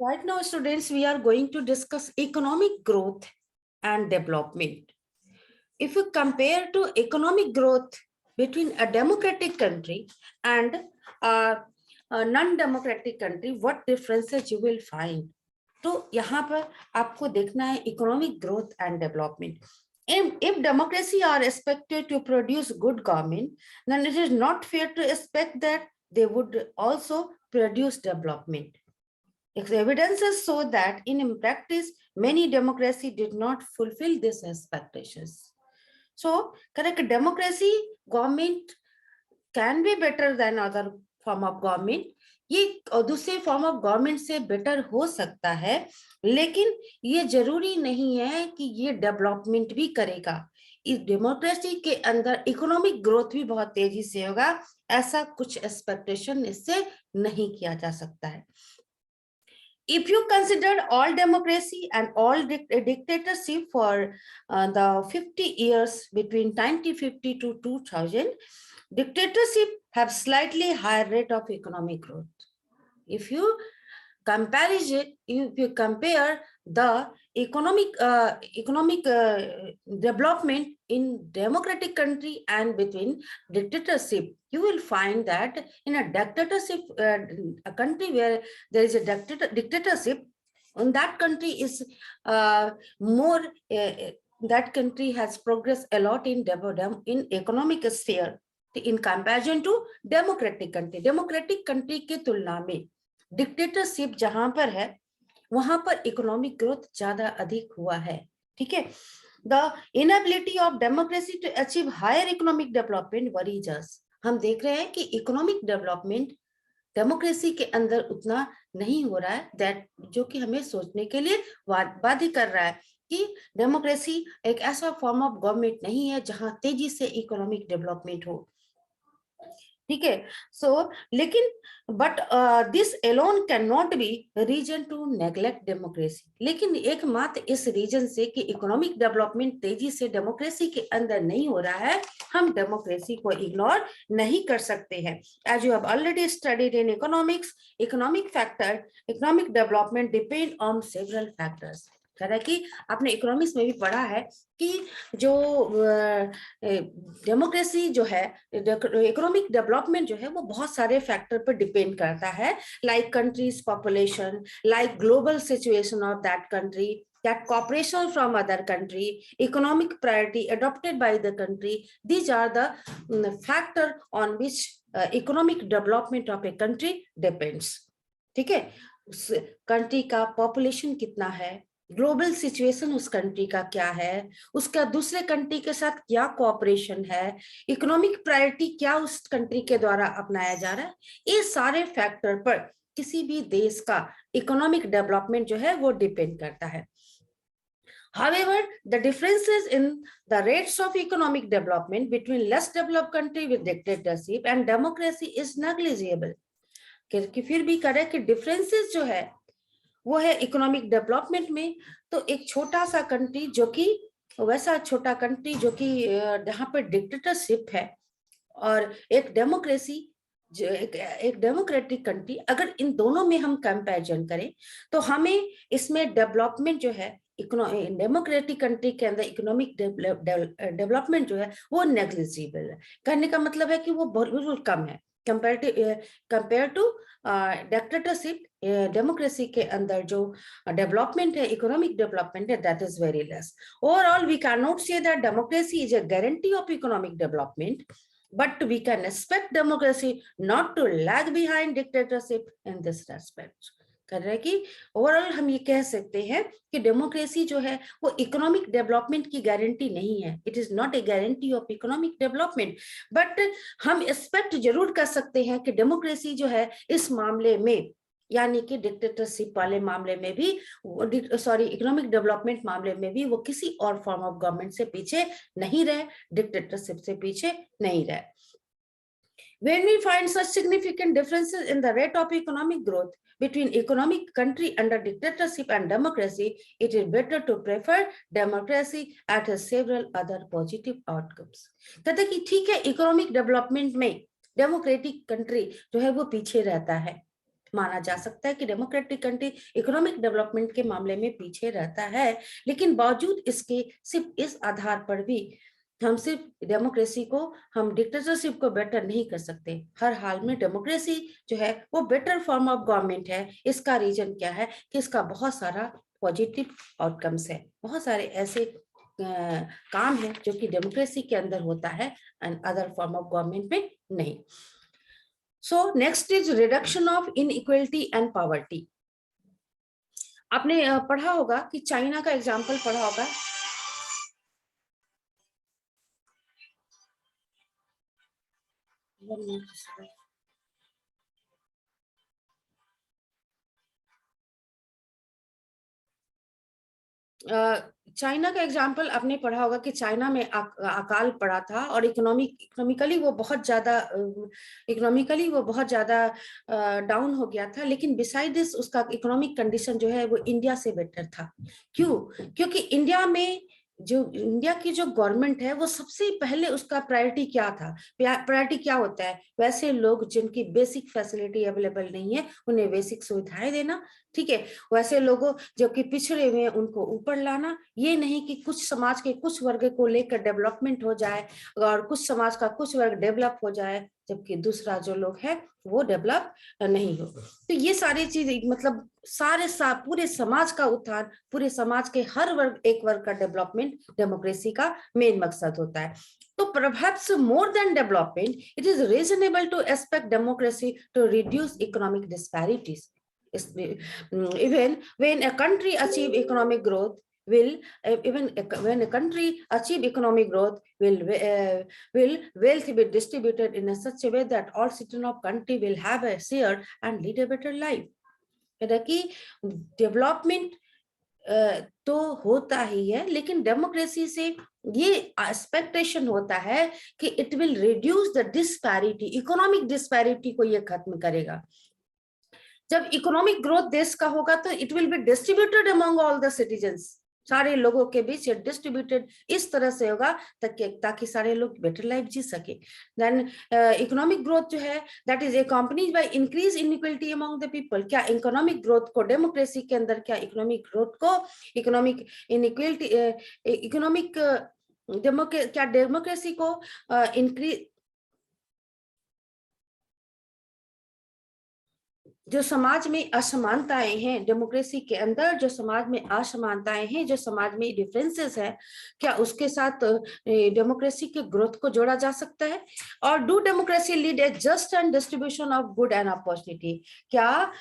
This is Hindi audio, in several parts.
Right now, students, we are going to discuss economic growth and development. If you compare to economic growth between a democratic country and a non-democratic country, what differences you will find? तो यहाँ पर आपको देखना है economic growth and development. If democracy are expected to produce good government, then it is not fair to expect that they would also produce development. Evidences show that in practice, many democracies did not fulfill these expectations. So, correct, democracy government can be better than other form of government. ये दूसरे फॉर्म ऑफ गवर्नमेंट से बेटर हो सकता है, लेकिन ये जरूरी नहीं है कि ये डेवलपमेंट भी करेगा. इस डेमोक्रेसी के अंदर इकोनॉमिक ग्रोथ भी बहुत तेजी से होगा, ऐसा कुछ एक्सपेक्टेशन इससे नहीं किया जा सकता है. If you consider all democracy and all dictatorship for the 50 years between 1950 to 2000, dictatorship have slightly higher rate of economic growth. If you compare the economic development in democratic country and between dictatorship, you will find that in a dictatorship a country where there is a dictatorship, and that country is more that country has progressed a lot in economic sphere in comparison to democratic country के तुलना में डिक्टेटरशिप जहां पर है वहां पर इकोनॉमिक ग्रोथ ज्यादा अधिक हुआ है. ठीक है. The inability of democracy to achieve higher economic development worries us. हम देख रहे हैं कि इकोनॉमिक डेवलपमेंट डेमोक्रेसी के अंदर उतना नहीं हो रहा है, दैट जो कि हमें सोचने के लिए बाध्य कर रहा है कि डेमोक्रेसी एक ऐसा फॉर्म ऑफ गवर्नमेंट नहीं है जहां तेजी से इकोनॉमिक डेवलपमेंट हो. ठीक है. सो लेकिन but this alone can not be reason to neglect democracy. लेकिन एकमात्र इस रीजन से कि इकोनॉमिक डेवलपमेंट तेजी से डेमोक्रेसी के अंदर नहीं हो रहा है, हम डेमोक्रेसी को इग्नोर नहीं कर सकते हैं. As you have already studied in economics, economic development depend on several factors. कह कि आपने इकोनॉमिक्स में भी पढ़ा है कि जो डेमोक्रेसी जो है, इकोनॉमिक डेवलपमेंट जो है वो बहुत सारे फैक्टर पर डिपेंड करता है, like countries population, like global situation of that country, that cooperation from other country, economic priority adopted by the country. These are the factor on which economic development of a country depends. ठीक है. कंट्री का पॉपुलेशन कितना है, ग्लोबल सिचुएशन उस कंट्री का क्या है, उसका दूसरे कंट्री के साथ क्या कोऑपरेशन है, इकोनॉमिक प्रायोरिटी क्या उस कंट्री के द्वारा अपनाया जा रहा है, ये सारे फैक्टर पर किसी भी देश का इकोनॉमिक डेवलपमेंट जो है वो डिपेंड करता है. However, the differences in the rates of economic development between less developed country with dictatorship and democracy is negligible. कि फिर भी करें कि डिफरेंसेस जो है वो है इकोनॉमिक डेवलपमेंट में. तो एक छोटा सा कंट्री जो कि वैसा छोटा कंट्री जो कि जहां पर डिक्टेटरशिप है और एक डेमोक्रेसी जो एक डेमोक्रेटिक कंट्री, अगर इन दोनों में हम कंपैरिजन करें तो हमें इसमें डेवलपमेंट जो है डेमोक्रेटिक कंट्री के अंदर इकोनॉमिक डेवलपमेंट जो है वो नेग्लिजिबल है. कहने का मतलब है कि वो बिल्कुल कम है कंपेयर टू डिक्टेटरशिप. डेमोक्रेसी के अंदर जो डेवलपमेंट है, इकोनॉमिक डेवलपमेंट है, that is very less. Overall we can not say that democracy is a guarantee of economic development, but we can expect democracy not to lag behind dictatorship in this respect. कर रहे कि ओवरऑल हम ये कह सकते हैं कि डेमोक्रेसी जो है वो इकोनॉमिक डेवलपमेंट की गारंटी नहीं है. It is not a guarantee of economic development, but हम एक्सपेक्ट जरूर कर सकते हैं कि डेमोक्रेसी जो है इस मामले में, यानी कि डिक्टेटरशिप वाले मामले में भी, इकोनॉमिक डेवलपमेंट मामले में भी वो किसी और फॉर्म ऑफ गवर्नमेंट से पीछे नहीं रहे, डिक्टेटरशिप से पीछे नहीं रहे. When we find such significant differences in the rate of economic growth between economic country under dictatorship and democracy, it is better to prefer democracy at several other positive outcomes. कहते कि ठीक है, इकोनॉमिक डेवलपमेंट में डेमोक्रेटिक कंट्री जो है वो पीछे रहता है, माना जा सकता है कि डेमोक्रेटिक कंट्री इकोनॉमिक डेवलपमेंट के मामले में पीछे रहता है, लेकिन बावजूद इसके सिर्फ इस आधार पर भी हम सिर्फ डेमोक्रेसी को, हम डिक्टेटरशिप को बेटर नहीं कर सकते। हर हाल में डेमोक्रेसी जो है वो बेटर फॉर्म ऑफ गवर्नमेंट है। इसका रीजन क्या है कि इसका बहुत सारा पॉजिटिव आउटकम्स है, बहुत सारे ऐसे काम है जो कि डेमोक्रेसी के अंदर होता है and other form of government में नहीं। So next is reduction of inequality and poverty. आपने पढ़ा होगा कि चाइना का एग्जाम्पल पढ़ा होगा। चाइना का एग्जाम्पल आपने पढ़ा होगा कि चाइना में अकाल पड़ा था और इकोनॉमिकली वो बहुत ज्यादा डाउन हो गया था, लेकिन बिसाइड दिस उसका इकोनॉमिक कंडीशन जो है वो इंडिया से बेटर था। क्यों? क्योंकि इंडिया की जो गवर्नमेंट है वो सबसे पहले उसका प्रायोरिटी क्या था? प्रायोरिटी क्या होता है? वैसे लोग जिनकी बेसिक फैसिलिटी अवेलेबल नहीं है उन्हें बेसिक सुविधाएं देना, ठीक है। वैसे लोगों जो कि पिछड़े हुए हैं उनको ऊपर लाना, ये नहीं कि कुछ समाज के कुछ वर्ग को लेकर डेवलपमेंट हो जाए और कुछ समाज का कुछ वर्ग डेवलप हो जाए जबकि दूसरा जो लोग है वो डेवलप नहीं हो। तो ये सारी चीज मतलब पूरे समाज का उत्थान, पूरे समाज के हर वर्ग, एक वर्ग का डेवलपमेंट डेमोक्रेसी का मेन मकसद होता है। तो perhaps more than development, it is reasonable to expect democracy to reduce economic disparities. Even when a country achieve economic growth, when a country achieve economic growth, will wealth be distributed in a such a way that all citizens of country will have a share and lead a better life. कि डेवलपमेंट तो होता ही है, लेकिन डेमोक्रेसी से ये एक्सपेक्टेशन होता है कि it will reduce the disparity, economic disparity को ये खत्म करेगा। जब इकोनॉमिक ग्रोथ देश का होगा तो it will be distributed among all the citizens, सारे लोगों के बीच डिस्ट्रीब्यूटेड इस तरह से होगा ताकि सारे लोग बेटर लाइफ जी सके। देन इकोनॉमिक ग्रोथ जो है that is accompanied by increase inequality among the people. क्या इकोनॉमिक ग्रोथ को डेमोक्रेसी के अंदर, क्या इकोनॉमिक ग्रोथ को इकोनॉमिक इनइक्वालिटी इकोनॉमिक क्या डेमोक्रेसी को इंक्रीज, जो समाज में असमानताएं हैं डेमोक्रेसी के अंदर, जो समाज में असमानताएं हैं, जो समाज में डिफरेंसेस है, क्या उसके साथ डेमोक्रेसी के ग्रोथ को जोड़ा जा सकता है? और do democracy lead A just and distribution of good and opportunity? क्या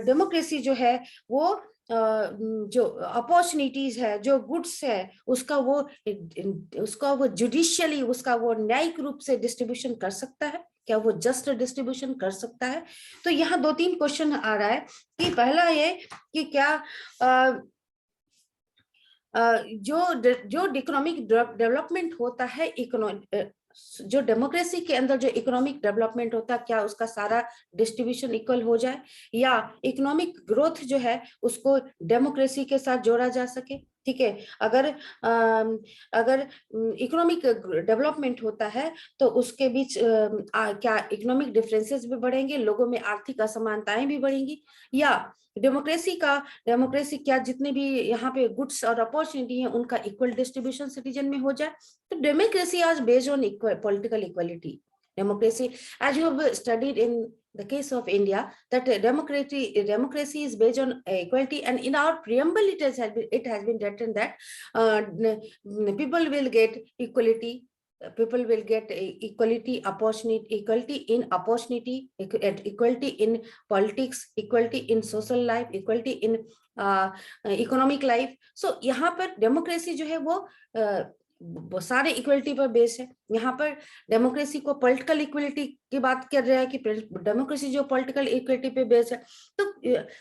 डेमोक्रेसी जो है वो जो अपॉर्चुनिटीज है, जो गुड्स है, उसका वो जुडिशियली, उसका वो न्यायिक रूप से डिस्ट्रीब्यूशन कर सकता है? क्या वो जस्ट डिस्ट्रीब्यूशन कर सकता है? तो यहाँ 2-3 क्वेश्चन आ रहा है कि पहला ये कि क्या जो इकोनॉमिक डेवलपमेंट होता है, जो डेमोक्रेसी के अंदर जो इकोनॉमिक डेवलपमेंट होता है, क्या उसका सारा डिस्ट्रीब्यूशन इक्वल हो जाए, या इकोनॉमिक ग्रोथ जो है उसको डेमोक्रेसी के साथ जोड़ा जा सके? ठीक है, अगर इकोनॉमिक डेवलपमेंट होता है तो उसके बीच क्या इकोनॉमिक डिफरेंसेस भी बढ़ेंगे, लोगों में आर्थिक असमानताएं भी बढ़ेंगी, या डेमोक्रेसी क्या जितने भी यहाँ पे गुड्स और अपॉर्चुनिटी है उनका इक्वल डिस्ट्रीब्यूशन सिटीजन में हो जाए? तो डेमोक्रेसी आज based on political equality. Democracy, as you have studied in the case of India, that democracy is based on equality, and in our preamble it has been written that people will get equality, people will get equality opportunity, equality in opportunity, equality in politics, equality in social life, equality in economic life. So यहाँ पर डेमोक्रेसी जो है वो सारे इक्वलिटी पर बेस है। यहाँ पर डेमोक्रेसी को पॉलिटिकल इक्वलिटी की बात कर रहा है कि डेमोक्रेसी जो पॉलिटिकल इक्वलिटी पे बेस है, तो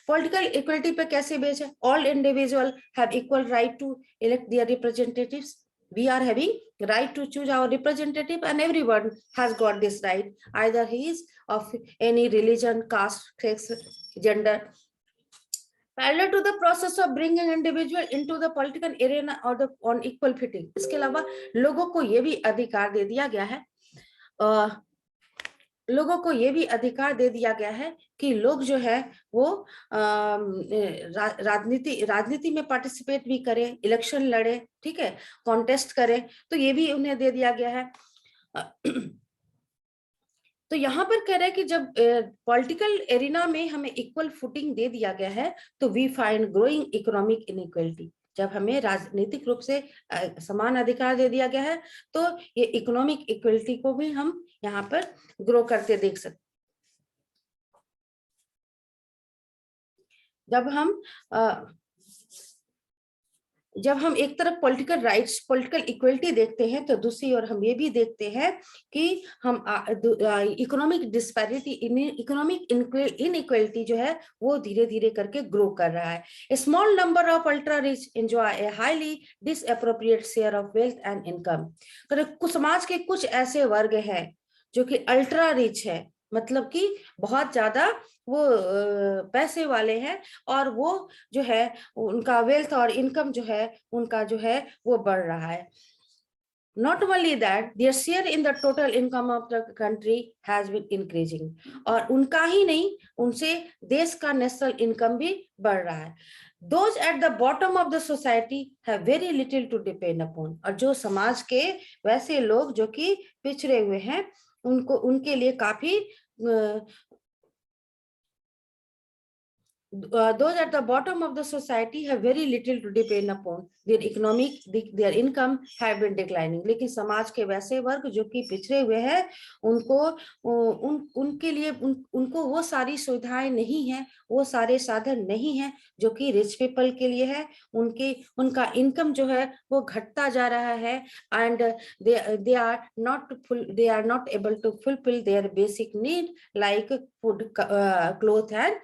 पॉलिटिकल इक्वलिटी पे कैसे बेस है? All individual have equal right to elect their representatives, we are having right to choose our representative, and everyone has got this right, either he is of any religion, caste, sex, gender. Parallel to the process of bringing individual into the political arena or the on equal footing, इसके अलावा लोगों को ये भी अधिकार दे दिया गया है लोगों को ये भी अधिकार दे दिया गया है कि लोग जो है वो राजनीति में पार्टिसिपेट भी करें, इलेक्शन लड़े, ठीक है, कॉन्टेस्ट करें, तो ये भी उन्हें दे दिया गया है। तो यहाँ पर कह रहे हैं कि जब पॉलिटिकल एरिना में हमें इक्वल फुटिंग दे दिया गया है, तो we find growing economic inequality. जब हमें राजनीतिक रूप से समान अधिकार दे दिया गया है, तो ये इकोनॉमिक इक्वलिटी को भी हम यहाँ पर ग्रो करते देख सकते। जब हम एक तरफ पॉलिटिकल राइट्स, पॉलिटिकल इक्वलिटी देखते हैं, तो दूसरी ओर हम ये भी देखते हैं कि हम इकोनॉमिक डिस्पैरिटी, इकोनॉमिक इनइक्वलिटी जो है वो धीरे धीरे करके ग्रो कर रहा है। A small number of ultra rich enjoy a highly disproportionate share of wealth and income. कुछ समाज के कुछ ऐसे वर्ग हैं जो कि अल्ट्रा रिच है, मतलब कि बहुत ज्यादा वो पैसे वाले हैं, और वो जो है उनका वेल्थ और इनकम जो है उनका जो है वो बढ़ रहा है। Not only that, their share in the total income of the country has been increasing. और उनका ही नहीं, उनसे देश का नेशनल इनकम भी बढ़ रहा है। Those at the bottom of the society have very little to depend upon. और जो समाज के वैसे लोग जो कि पिछड़े हुए हैं, उनके लिए काफी those at the bottom of the society have very little to depend upon. Their income have been declining. लेकिन समाज के वैसे वर्ग जो कि पिछड़े हुए हैं, उनके लिए उनको वो सारी सुविधाएं नहीं है, वो सारे साधन नहीं है जो कि रिच पीपल के लिए है। उनका इनकम जो है वो घटता जा रहा है, and they are not able to fulfill their basic need like food, cloth and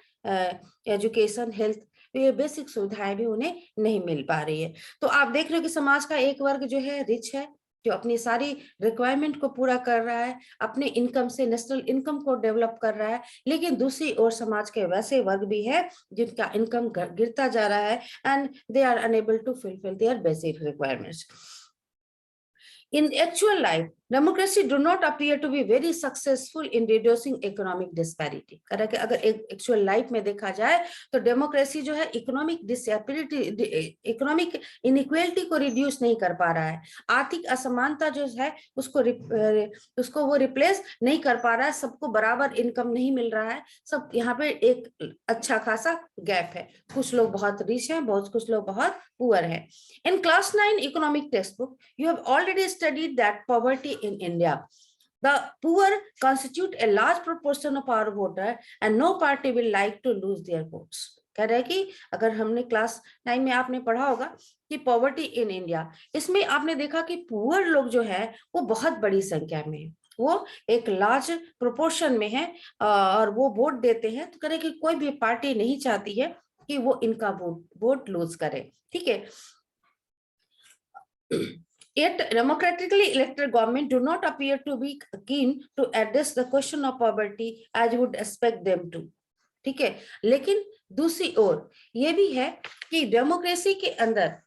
education, health, ये बेसिक सुविधाएं भी उन्हें नहीं मिल पा रही है। तो आप देख रहे हो कि समाज का एक वर्ग जो है रिच है, जो अपनी सारी रिक्वायरमेंट को पूरा कर रहा है, अपने इनकम से नेशनल इनकम को डेवलप कर रहा है, लेकिन दूसरी ओर समाज के वैसे वर्ग भी है जिनका इनकम गिरता जा रहा है, and they are unable to fulfil their basic requirements. In actual life, democracy do not appear to be very successful in reducing economic disparity. अगर एक्चुअल लाइफ में देखा जाए तो डेमोक्रेसी जो है इकोनॉमिक डिसपैरिटी, इकोनॉमिक इनइक्वालिटी को रिड्यूस नहीं कर पा रहा है। आर्थिक असमानता जो है उसको वो रिप्लेस नहीं कर पा रहा है। सबको बराबर इनकम नहीं मिल रहा है। सब यहाँ पे एक अच्छा खासा गैप है। कुछ लोग बहुत रिच हैं, कुछ लोग बहुत पुअर हैं। In class 9 economic textbook, you have already studied that poverty in India. The poor constitute a large proportion of our voter and no party will like to lose their votes. कह रहे हैं कि अगर हमने क्लास 9 में आपने पढ़ा होगा कि पॉवर्टी इन इंडिया, इसमें आपने देखा कि पुअर लोग जो है वो बहुत बड़ी संख्या में है, वो एक लार्ज प्रोपोर्शन में है और वो वोट देते हैं। तो कह रहे कि कोई भी पार्टी नहीं चाहती है कि वो इनका वोट लूज करे, ठीक है। Yet democratically elected government do not appear to be keen to address the question of poverty as would expect them to. ठीक है, लेकिन दूसरी ओर ये भी है कि डेमोक्रेसी के अंदर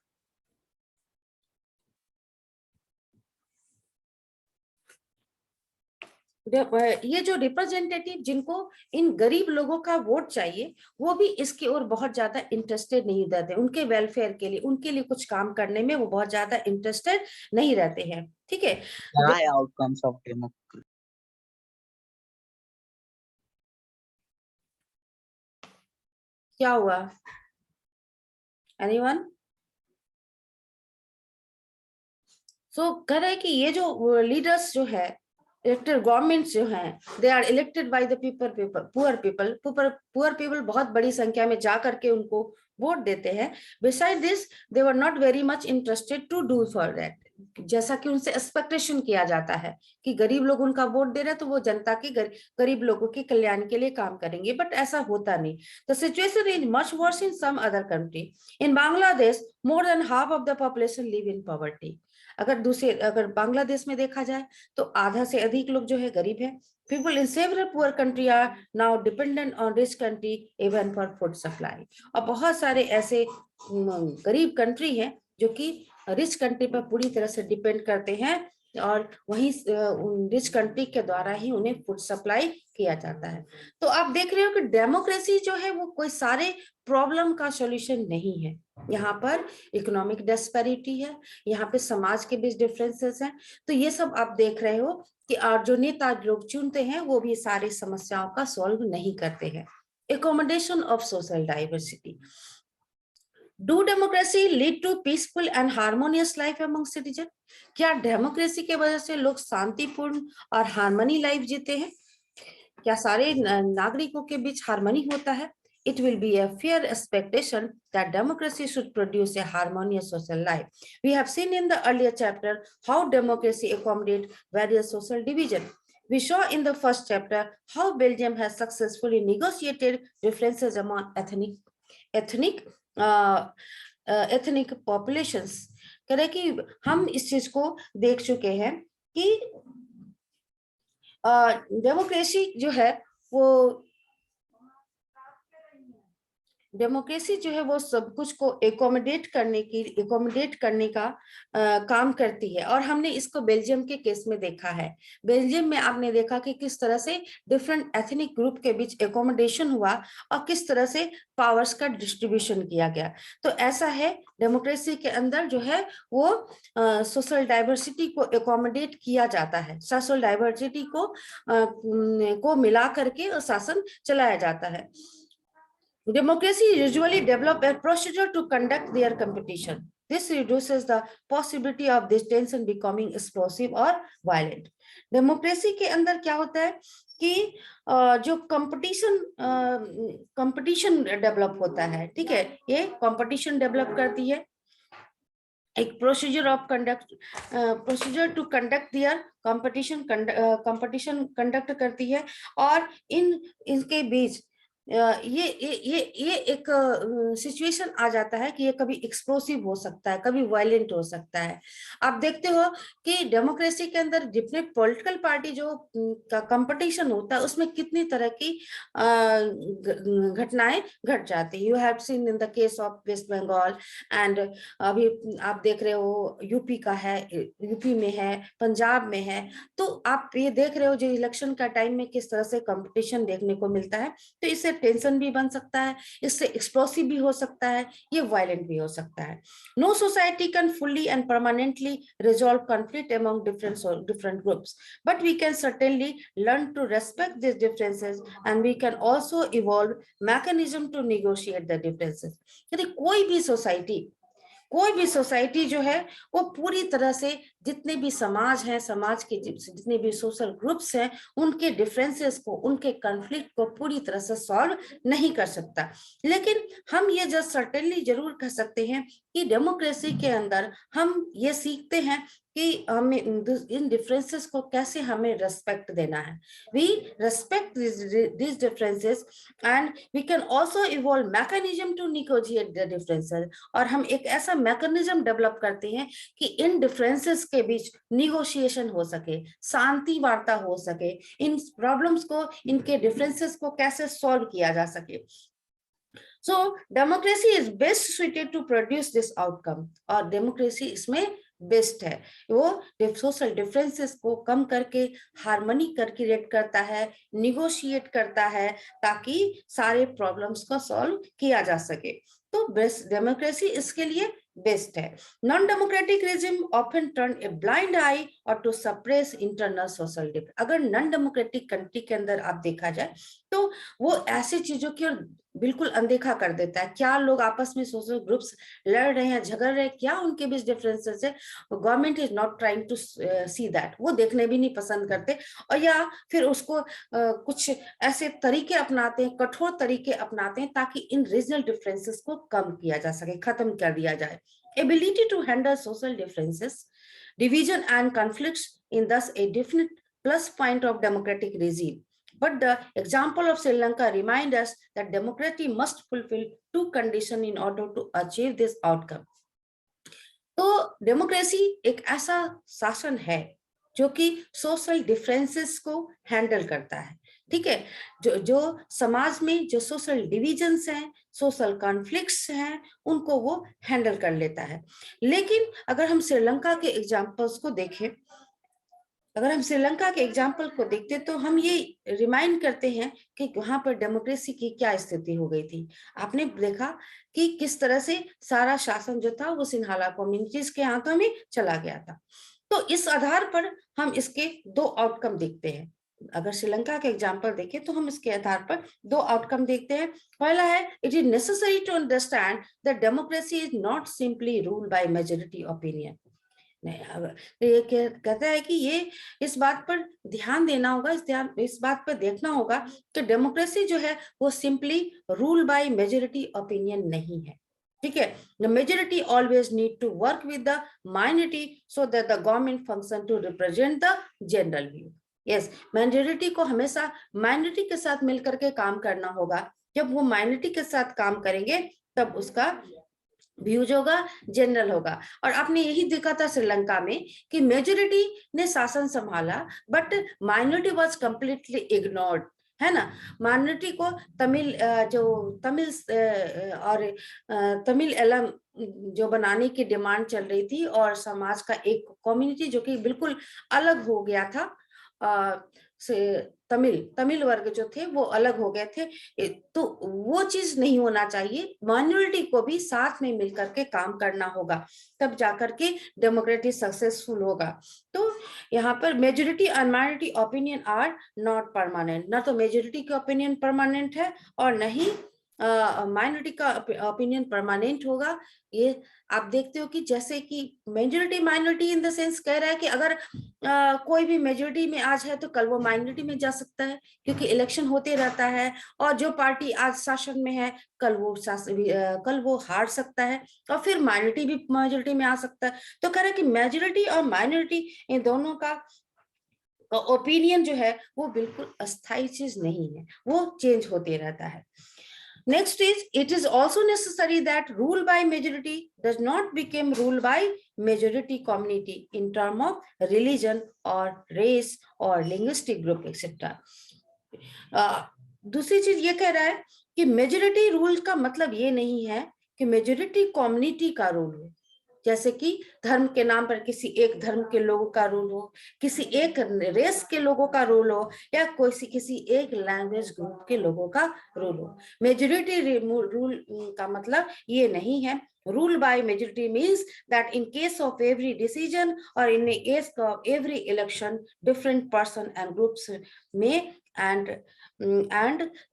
ये जो रिप्रेजेंटेटिव जिनको इन गरीब लोगों का वोट चाहिए, वो भी इसकी ओर बहुत ज्यादा इंटरेस्टेड नहीं रहते। उनके वेलफेयर के लिए, उनके लिए कुछ काम करने में वो बहुत ज्यादा इंटरेस्टेड नहीं रहते हैं, ठीक है। आउटकम्स ऑफ डेमोक्रेसी क्या हुआ? एनीवन? सो कह रहे हैं कि ये जो लीडर्स जो है, इलेक्टेड गवर्नमेंट्स जो हैं, they are elected by the poor people बहुत बड़ी संख्या में जा करके उनको वोट देते हैं। Beside this they were not very much interested to do for that, जैसा कि उनसे एक्सपेक्टेशन किया जाता है कि गरीब लोग उनका वोट दे रहे हैं तो वो जनता के गरीब लोगों के कल्याण के लिए काम करेंगे, बट ऐसा होता नहीं। The situation is much worse in some other country. In Bangladesh more than half of the population live in poverty. अगर बांग्लादेश में देखा जाए तो आधा से अधिक लोग जो है गरीब है। People in several poor country are now dependent on rich country even for food supply. और बहुत सारे ऐसे गरीब कंट्री हैं जो कि रिच कंट्री पर पूरी तरह से डिपेंड करते हैं और वहीं रिच कंट्री के द्वारा ही उन्हें फूड सप्लाई किया जाता है। तो आप देख रहे हो कि डेमोक्रेसी जो है वो कोई सारे प्रॉब्लम का सॉल्यूशन नहीं है। यहाँ पर इकोनॉमिक डिस्पैरिटी है, यहाँ पे समाज के बीच डिफरेंसेस हैं। तो ये सब आप देख रहे हो कि जो नेता लोग चुनते हैं वो भी सारी समस्याओं का सॉल्व नहीं करते हैं। Accommodation of social diversity, do democracy lead to peaceful and harmonious life among citizen? क्या डेमोक्रेसी के वजह से लोग शांतिपूर्ण और हार्मनी लाइफ जीते हैं? क्या सारे नागरिकों के बीच हार्मनी होता है? It will be a fair expectation that democracy should produce a harmonious social life. We have seen in the earlier chapter how democracy accommodates various social division. We saw in the first chapter how Belgium has successfully negotiated differences among ethnic ethnic populations. करें कि हम इस चीज को देख चुके हैं कि डेमोक्रेसी जो है वो डेमोक्रेसी जो है वो सब कुछ को एकोमोडेट करने का काम करती है। और हमने इसको बेल्जियम के केस में देखा है। बेल्जियम में आपने देखा कि किस तरह से डिफरेंट एथनिक ग्रुप के बीच एकोमोडेशन हुआ और किस तरह से पावर्स का डिस्ट्रीब्यूशन किया गया। तो ऐसा है डेमोक्रेसी के अंदर जो है वो सोशल डाइवर्सिटी को एकोमोडेट किया जाता है, सोशल डाइवर्सिटी को मिला करके शासन चलाया जाता है। Democracy usually develop a procedure to conduct their competition. This reduces the possibility of this tension becoming explosive or violent. Democracy के अंदर क्या होता है कि जो कंपटीशन डेवलप होता है, ठीक है, ये कंपटीशन डेवलप करती है, एक procedure to conduct their competition conduct करती है। और इनके बीच ये एक सिचुएशन आ जाता है कि ये कभी एक्सप्लोसिव हो सकता है, कभी वायलेंट हो सकता है। आप देखते हो कि डेमोक्रेसी के अंदर जितने पॉलिटिकल पार्टी जो का कंपटीशन होता है उसमें कितनी तरह की घटनाएं घट जाती है। You have seen in the case of West Bengal एंड अभी आप देख रहे हो यूपी का है, यूपी में है, पंजाब में है। तो आप ये देख रहे हो जो इलेक्शन का टाइम में किस तरह से कंपटीशन देखने को मिलता है। तो इससे टेंशन भी बन सकता है, इससे एक्सप्लोसिव भी हो सकता है, ये वायलेंट भी हो सकता है। No society can fully and permanently resolve conflict among different groups, but we can certainly learn to respect this differences and we can also evolve mechanism to negotiate the differences. यदि कोई भी सोसाइटी जो है वो पूरी तरह से जितने भी समाज हैं, समाज के जितने भी सोशल ग्रुप्स हैं, उनके डिफरेंसेस को, उनके कॉन्फ्लिक्ट को पूरी तरह से सॉल्व नहीं कर सकता। लेकिन हम ये जस्ट सर्टेनली जरूर कह सकते हैं कि डेमोक्रेसी के अंदर हम ये सीखते हैं कि हमें इन डिफरेंसेस को कैसे हमें रेस्पेक्ट देना है। We respect these differences and we can also evolve mechanism to negotiate the differences। और हम एक ऐसा मैकेनिज्म डेवलप करते हैं कि इन डिफरेंसेस के बीच निगोशिएशन हो सके, शांति वार्ता हो सके, इन प्रॉब्लम्स को, इनके डिफरेंसेस को कैसे सॉल्व किया जा सके। So democracy is best suited to produce this outcome। और डेमोक्रेसी इसमें बेस्ट है, वो सोशल डिफरेंसेस को कम करके हार्मनी क्रिएट करता है, निगोशिएट करता है, ताकि सारे प्रॉब्लम्स को सॉल्व किया जा सके। तो बेस्ट डेमोक्रेसी इसके लिए बेस्ट है। Non democratic regime often turn a blind eye or to suppress internal social difference. अगर नॉन डेमोक्रेटिक कंट्री के अंदर आप देखा जाए तो वो ऐसी चीजों की ओर बिल्कुल अनदेखा कर देता है। क्या लोग आपस में सोशल ग्रुप्स लड़ रहे हैं, झगड़ रहे हैं, क्या उनके बीच डिफरेंसेस है, government is not trying to see that, वो देखने भी नहीं पसंद करते। और या फिर उसको कुछ ऐसे तरीके अपनाते हैं, कठोर तरीके अपनाते हैं, ताकि इन रीजनल डिफरेंसेस को कम किया जा सके, खत्म कर दिया जाए। Ability to handle social differences, division and conflicts in this a definite plus point of democratic regime. But the example of Sri Lanka reminds us that democracy must fulfill two conditions in order to achieve this outcome. तो डेमोक्रेसी एक ऐसा शासन है जो कि सोशल डिफरेंसेस को हैंडल करता है, ठीक है। जो समाज में जो सोशल डिविजन्स हैं, सोशल कॉन्फ्लिक्ट्स हैं, उनको वो हैंडल कर लेता है। लेकिन अगर हम श्रीलंका के एग्जांपल्स को देखें अगर हम श्रीलंका के एग्जाम्पल को देखते तो हम ये रिमाइंड करते हैं कि वहां पर डेमोक्रेसी की क्या स्थिति हो गई थी। आपने देखा कि किस तरह से सारा शासन जो था वो सिंहाला कम्युनिटीज के हाथों में चला गया था। तो इस आधार पर हम इसके दो आउटकम देखते हैं। अगर श्रीलंका के एग्जाम्पल देखें तो हम इसके आधार पर दो आउटकम देखते हैं। पहला है, it is necessary to understand that democracy is not simply ruled by majority opinion. ये कहता है कि ये इस बात पर ध्यान देना होगा, इस बात पर देखना होगा कि डेमोक्रेसी जो है वो simply rule by majority opinion नहीं है। ठीक है, the majority always need to work with the minority so that the government function to represent the general view. Yes, majority को हमेशा माइनॉरिटी के साथ मिलकर के काम करना होगा। जब वो माइनॉरिटी के साथ काम करेंगे तब उसका व्यूज होगा, जनरल होगा। और आपने यही देखा था श्रीलंका में कि मेजोरिटी ने शासन संभाला but minority was completely ignored, है ना। माइनॉरिटी को तमिल एलम जो बनाने की डिमांड चल रही थी और समाज का एक कम्युनिटी जो कि बिल्कुल अलग हो गया था से तमिल वर्ग जो थे वो अलग हो गए थे। तो वो चीज नहीं होना चाहिए, माइनॉरिटी को भी साथ में मिलकर के काम करना होगा, तब जाकर के डेमोक्रेसी सक्सेसफुल होगा। तो यहाँ पर मेजोरिटी और minority opinion are not permanent, ना तो मेजोरिटी का ओपिनियन परमानेंट है और न ही माइनॉरिटी का ओपिनियन परमानेंट होगा। ये आप देखते हो कि जैसे कि majority minority in the sense कह रहा है कि अगर कोई भी मेजोरिटी में आज है तो कल वो माइनॉरिटी में जा सकता है, क्योंकि इलेक्शन होते रहता है और जो पार्टी आज शासन में है कल वो हार सकता है और फिर माइनॉरिटी भी मेजोरिटी में आ सकता है। तो कह रहा है कि मेजोरिटी और माइनॉरिटी इन दोनों का ओपिनियन जो है वो बिल्कुल अस्थायी चीज नहीं है, वो चेंज होते रहता है। Next is, it is also necessary that rule by majority does not become rule by majority community in term of religion or race or linguistic group etc. दूसरी चीज ये कह रहा है कि मेजोरिटी रूल का मतलब ये नहीं है कि मेजोरिटी कम्युनिटी का रूल हो, जैसे कि धर्म के नाम पर किसी एक धर्म के लोगों का रूल हो, किसी एक रेस के लोगों का रूल हो या किसी एक लैंग्वेज ग्रुप के लोगों का रूल हो। मेजोरिटी रूल का मतलब ये नहीं है। Rule by majority means that in case of every decision or in the case of every election, different person and groups may and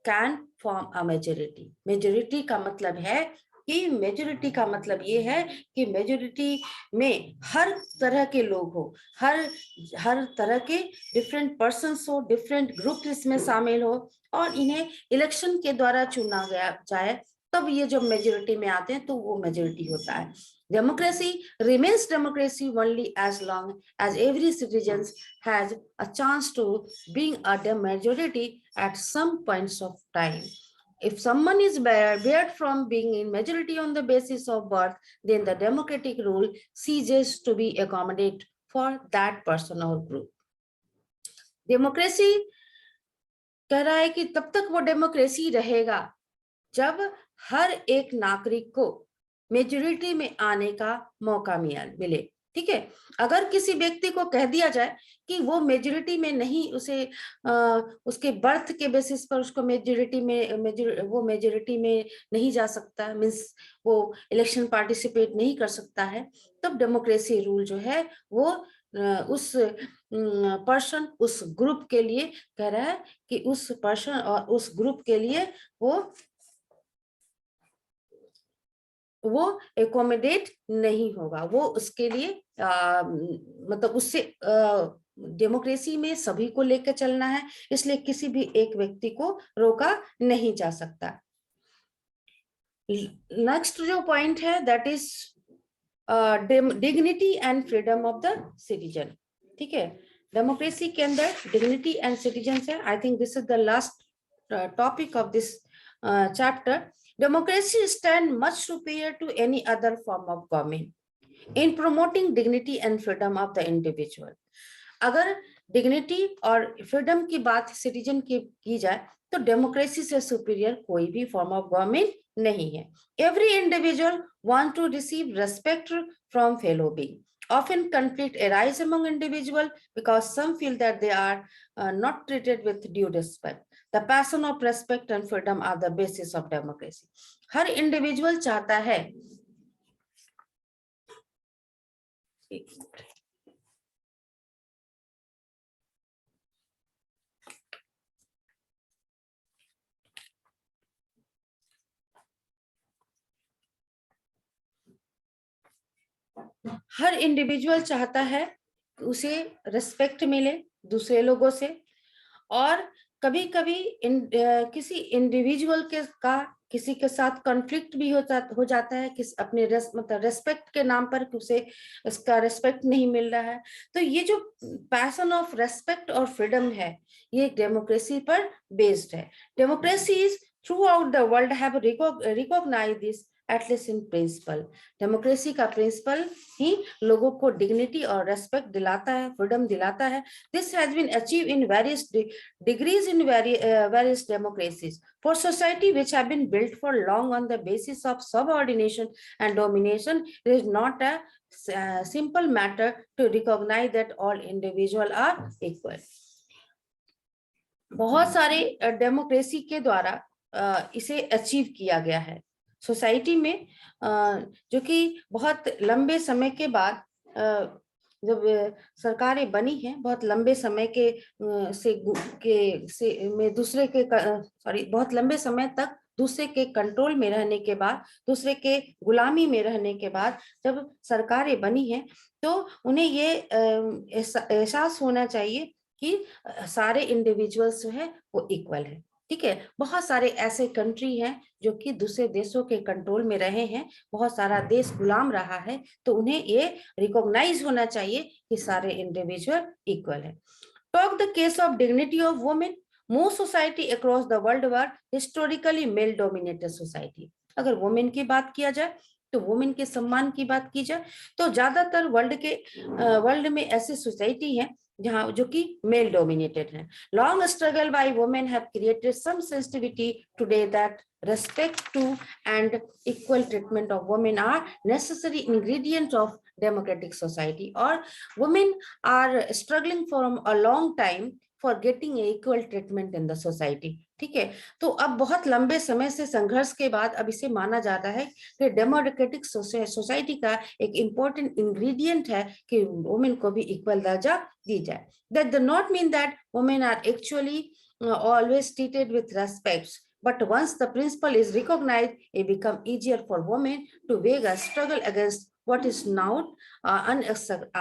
can form a majority. Majority का मतलब है कि मेजोरिटी का मतलब ये है कि मेजोरिटी में हर तरह के लोग हो, हर तरह के डिफरेंट पर्सन्स हो, डिफरेंट ग्रुप इसमें शामिल हो और इन्हें इलेक्शन के द्वारा चुना गया जाए, तब ये जब मेजोरिटी में आते हैं तो वो मेजोरिटी होता है। Democracy remains democracy only as long as every citizen has a chance to being a majority at some points of time. If someone is barred from being in majority on the basis of birth, then the democratic rule ceases to be accommodate for that person or group. Democracy कह रहा है कि तब तक वो डेमोक्रेसी रहेगा जब हर एक नागरिक को मेजोरिटी में आने का मौका मिले। ठीक है, अगर किसी व्यक्ति को कह दिया जाए कि वो मेजोरिटी में नहीं, उसके बर्थ के बेसिस पर उसको मेजोरिटी में नहीं जा सकता, मीन्स वो इलेक्शन पार्टिसिपेट नहीं कर सकता है, तब डेमोक्रेसी रूल जो है वो उस पर्सन, उस ग्रुप के लिए कह रहा है कि उस पर्सन और उस ग्रुप के लिए वो एकोमोडेट नहीं होगा, वो उसके लिए मतलब उससे डेमोक्रेसी में सभी को लेकर चलना है, इसलिए किसी भी एक व्यक्ति को रोका नहीं जा सकता। नेक्स्ट जो पॉइंट है that is dignity and freedom of the citizen. ठीक है, डेमोक्रेसी के अंदर डिग्निटी एंड सिटीजन है। I think this is the last topic of this chapter. Democracy stands much superior to any other form of government in promoting dignity and freedom of the individual. अगर डिग्निटी और फ्रीडम की बात सिटीजन की जाए तो डेमोक्रेसी से सुपीरियर कोई भी फॉर्म ऑफ गवर्नमेंट नहीं है। Every individual want to receive respect from fellow being. Often conflict arise among individuals because some feel that they are not treated with due respect. The passion of respect and freedom are the basis of democracy. Her individual चाहता है, हर इंडिविजुअल चाहता है उसे रिस्पेक्ट मिले दूसरे लोगों से, और कभी कभी किसी इंडिविजुअल का किसी के साथ कॉन्फ्लिक्ट भी हो जाता है, किस अपने मतलब रेस्पेक्ट के नाम पर कि उसे उसका रेस्पेक्ट नहीं मिल रहा है। तो ये जो पैशन ऑफ रेस्पेक्ट और फ्रीडम है, ये डेमोक्रेसी पर बेस्ड है। Democracies throughout the world have recognise this at least in principle. Democracy का प्रिंसिपल ही लोगों को डिग्निटी और रेस्पेक्ट दिलाता है, फ्रीडम दिलाता है। This has been achieve in various degrees in various democracies. For society which have been built for long on the basis of subordination and domination, it is not a simple matter to recognize that all individuals are equal. बहुत सारे डेमोक्रेसी के द्वारा इसे अचीव किया गया है सोसाइटी में, जो कि बहुत लंबे समय के बाद जब सरकारें बनी हैं, बहुत लंबे समय में दूसरे के बहुत लंबे समय तक दूसरे के कंट्रोल में रहने के बाद, दूसरे के गुलामी में रहने के बाद जब सरकारें बनी हैं, तो उन्हें ये एहसास होना चाहिए कि सारे इंडिविजुअल्स जो है वो इक्वल है। ठीक है, बहुत सारे ऐसे कंट्री हैं जो कि दूसरे देशों के कंट्रोल में रहे हैं, बहुत सारा देश गुलाम रहा है, तो उन्हें ये रिकॉग्नाइज होना चाहिए कि सारे इंडिविजुअल इक्वल है। Talk the case of dignity of women, most society across the world were historically male dominated society. अगर वुमेन की बात किया जाए, तो वुमेन के सम्मान की बात की जाए, तो ज्यादातर वर्ल्ड में ऐसी सोसाइटी है जहां जो कि मेल डोमिनेटेड है। Long struggle by women have created some sensitivity today that respect to and equal treatment of women are necessary ingredients of democratic society, or women are struggling for a long time for getting equal treatment in the society। ठीक है, तो अब बहुत लंबे समय से संघर्ष के बाद अब इसे माना जाता है कि डेमोक्रेटिक सोसाइटी का एक इम्पोर्टेंट इंग्रेडिएंट है कि वुमेन को भी इक्वल दर्जा दी जाए। That does not mean that women are actually always treated with respect, but once the principle is recognized, it becomes easier for women to wage a struggle against what is now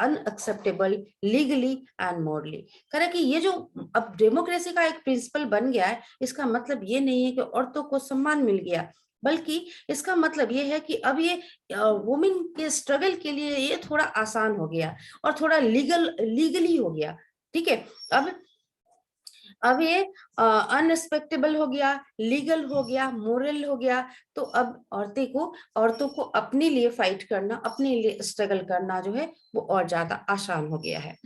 unacceptable legally and morally। करें कि ये जो अब डेमोक्रेसी का एक प्रिंसिपल बन गया है, इसका मतलब ये नहीं है कि औरतों को सम्मान मिल गया, बल्कि इसका मतलब ये है कि अब ये वुमेन के स्ट्रगल के लिए ये थोड़ा आसान हो गया और थोड़ा लीगली हो गया। ठीक है, अब ये अनरिस्पेक्टेबल हो गया, लीगल हो गया, मोरल हो गया, तो अब औरतों को अपने लिए फाइट करना, अपने लिए स्ट्रगल करना जो है वो और ज्यादा आसान हो गया है।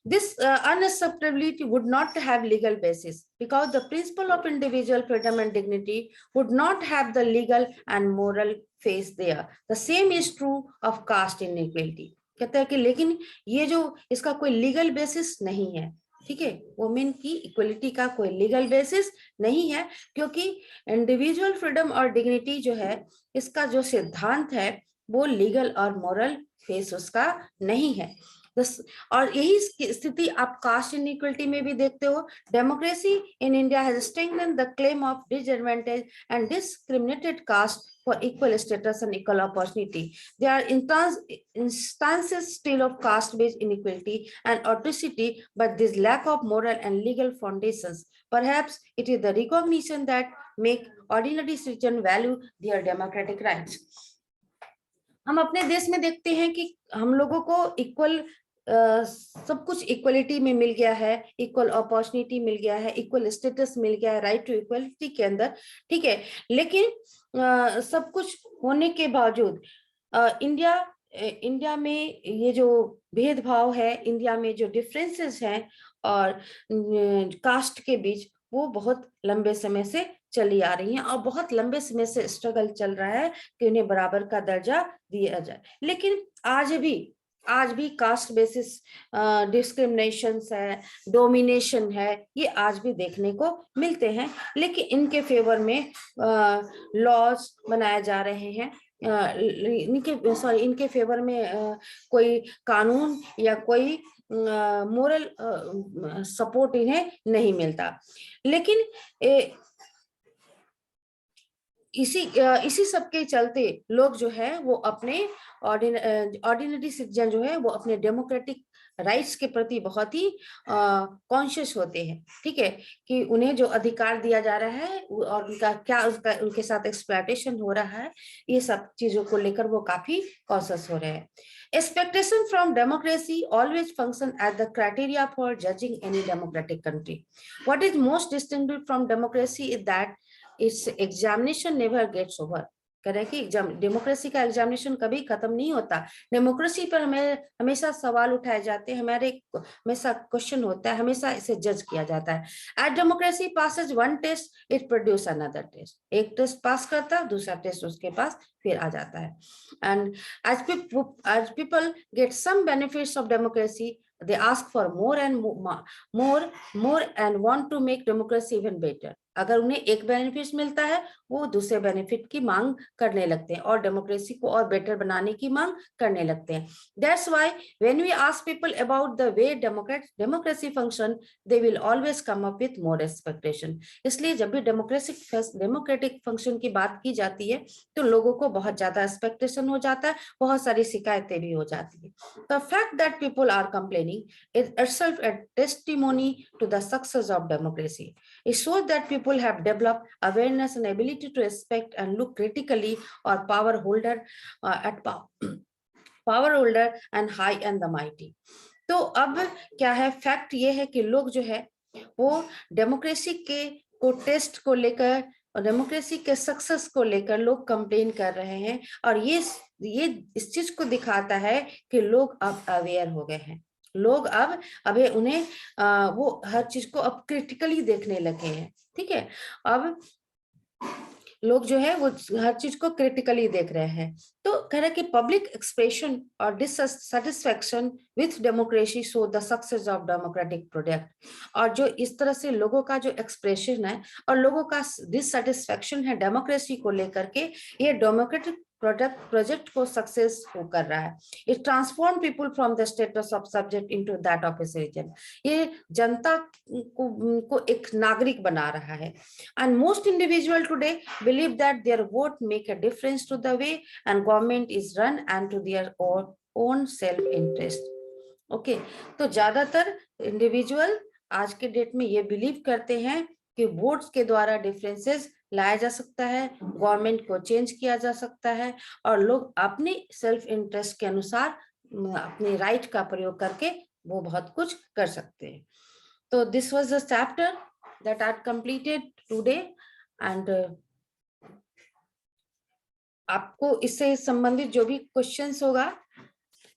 This unacceptability would not have legal basis because the principle of individual freedom and dignity would not have the legal and moral face there. The same is true of caste inequality। कहते हैं कि लेकिन ये जो इसका कोई लीगल बेसिस नहीं है। ठीक है, वुमेन की इक्वलिटी का कोई लीगल बेसिस नहीं है, क्योंकि इंडिविजुअल फ्रीडम और डिग्निटी जो है, इसका जो सिद्धांत है वो लीगल और मोरल फेस उसका नहीं है। और यही स्थिति आप कास्ट इनइक्वलिटी में भी देखते हो। Democracy in India has strengthened the claim of disadvantage and discriminated caste for equal status and equal opportunity. There are instances still of caste-based inequality and atrocity, but this lack of moral and legal foundations. Perhaps it is the recognition that make ordinary citizens value their democratic rights. हम अपने देश में देखते हैं कि हम लोगों को इक्वल सब कुछ इक्वलिटी में मिल गया है, इक्वल अपॉर्चुनिटी मिल गया है, इक्वल स्टेटस मिल गया है, राइट टू इक्वलिटी के अंदर। ठीक है, लेकिन सब कुछ होने के बावजूद इंडिया में ये जो भेदभाव है, इंडिया में जो डिफरेंसेस हैं और कास्ट के बीच, वो बहुत लंबे समय से चली आ रही हैं और बहुत लंबे समय से स्ट्रगल चल रहा है कि उन्हें बराबर का दर्जा दिया जाए। लेकिन आज भी आज भी कास्ट बेसिस डिस्क्रिमिनेशन है, डोमिनेशन है, ये आज भी देखने को मिलते हैं। लेकिन इनके फेवर में लॉज बनाए जा रहे हैं, इनके फेवर में कोई कानून या कोई मोरल सपोर्ट इन्हें नहीं मिलता। लेकिन इसी सब के चलते लोग जो है वो अपने ऑर्डिनरी सिटीजन जो है वो अपने डेमोक्रेटिक राइट्स के प्रति बहुत ही कॉन्शियस होते हैं, ठीक है, कि उन्हें जो अधिकार दिया जा रहा है और उनके साथ एक्सप्लॉयटेशन हो रहा है, ये सब चीजों को लेकर वो काफी कॉन्शियस हो रहे हैं। Expectation from democracy always function as the criteria for judging any democratic country. What is most distinctive from democracy is that its examination never gets over. कह रहे हैं कि डेमोक्रेसी का एग्जामिनेशन कभी खत्म नहीं होता। डेमोक्रेसी पर हमें हमेशा सवाल उठाए जाते हैं, हमेशा क्वेश्चन होता है, हमेशा इसे जज किया जाता है। As democracy passes one test, it produce another test. एक टेस्ट पास करता है, दूसरा टेस्ट उसके पास फिर आ जाता है। And as people get some benefits of democracy, they ask for more and want to make democracy even better. अगर उन्हें एक बेनिफिट मिलता है, वो दूसरे बेनिफिट की मांग करने लगते हैं और डेमोक्रेसी को और बेटर बनाने की मांग करने लगते हैं। That's why when we ask people about the way democracy function, they will always come up with more expectation. इसलिए जब भी डेमोक्रेटिक फंक्शन की बात की जाती है तो लोगों को बहुत ज्यादा एक्सपेक्टेशन हो जाता है, बहुत सारी शिकायतें भी हो जाती है। The fact that people are complaining is itself a testimony to the success of democracy. It shows that people have developed awareness and ability to respect and look critically or power holder and high and the mighty. तो अब क्या है, फैक्ट ये है कि लोग जो है वो डेमोक्रेसी को टेस्ट को लेकर और डेमोक्रेसी के सक्सेस को लेकर लोग कंप्लेन कर रहे हैं, और ये इस चीज को दिखाता है कि लोग अब अवेयर हो गए हैं। लोग अब उन्हें वो हर चीज को अब क्रिटिकली देखने लगे हैं, ठीक है। अब लोग जो है वो हर चीज को क्रिटिकली देख रहे हैं। तो कह रहे कि पब्लिक एक्सप्रेशन और dissatisfaction with democracy show the success of democratic product. और जो इस तरह से लोगों का जो एक्सप्रेशन है और लोगों का डिससेटिस्फैक्शन है डेमोक्रेसी को लेकर के, ये डेमोक्रेटिक प्रोजेक्ट को सक्सेस कर रहा है। It transform people from the status of subject into that of a citizen. ये जनता को एक नागरिक बना रहा है। And most individual today believe that their vote make a difference to the way and government is run and to their own self interest. Okay, तो ज्यादातर इंडिविजुअल आज के डेट में ये बिलीव करते हैं कि वोट्स के द्वारा डिफरेंसेस लाया जा सकता है, गवर्नमेंट को चेंज किया जा सकता है, और लोग अपने सेल्फ इंटरेस्ट के अनुसार अपने राइट का प्रयोग करके वो बहुत कुछ कर सकते हैं। तो this was the chapter that I completed today. And आपको इससे संबंधित जो भी क्वेश्चंस होगा,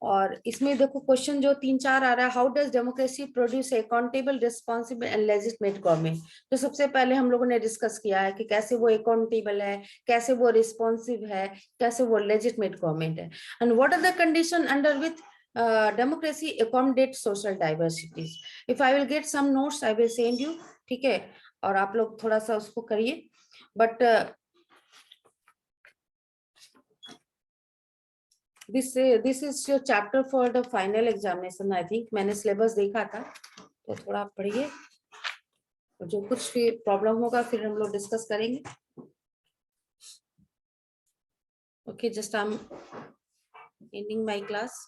और इसमें देखो क्वेश्चन जो 3-4 आ रहा है, how does democracy produce accountable responsible and legitimate government. तो सबसे पहले हम लोगों ने डिस्कस किया है कि कैसे वो अकाउंटेबल है, कैसे वो रिस्पॉन्सिव है, कैसे वो लेजिटिमेट गवर्नमेंट है। And what are the condition under with democracy accommodate social diversities. If I will get some notes, I will send you, ठीक है, और आप लोग थोड़ा सा उसको करिए। But this is your chapter for the final examination. I think मैंने सिलेबस देखा था, तो थोड़ा पढ़िए, जो कुछ भी प्रॉब्लम होगा फिर हम लोग डिस्कस करेंगे। Okay, just I'm ending my class.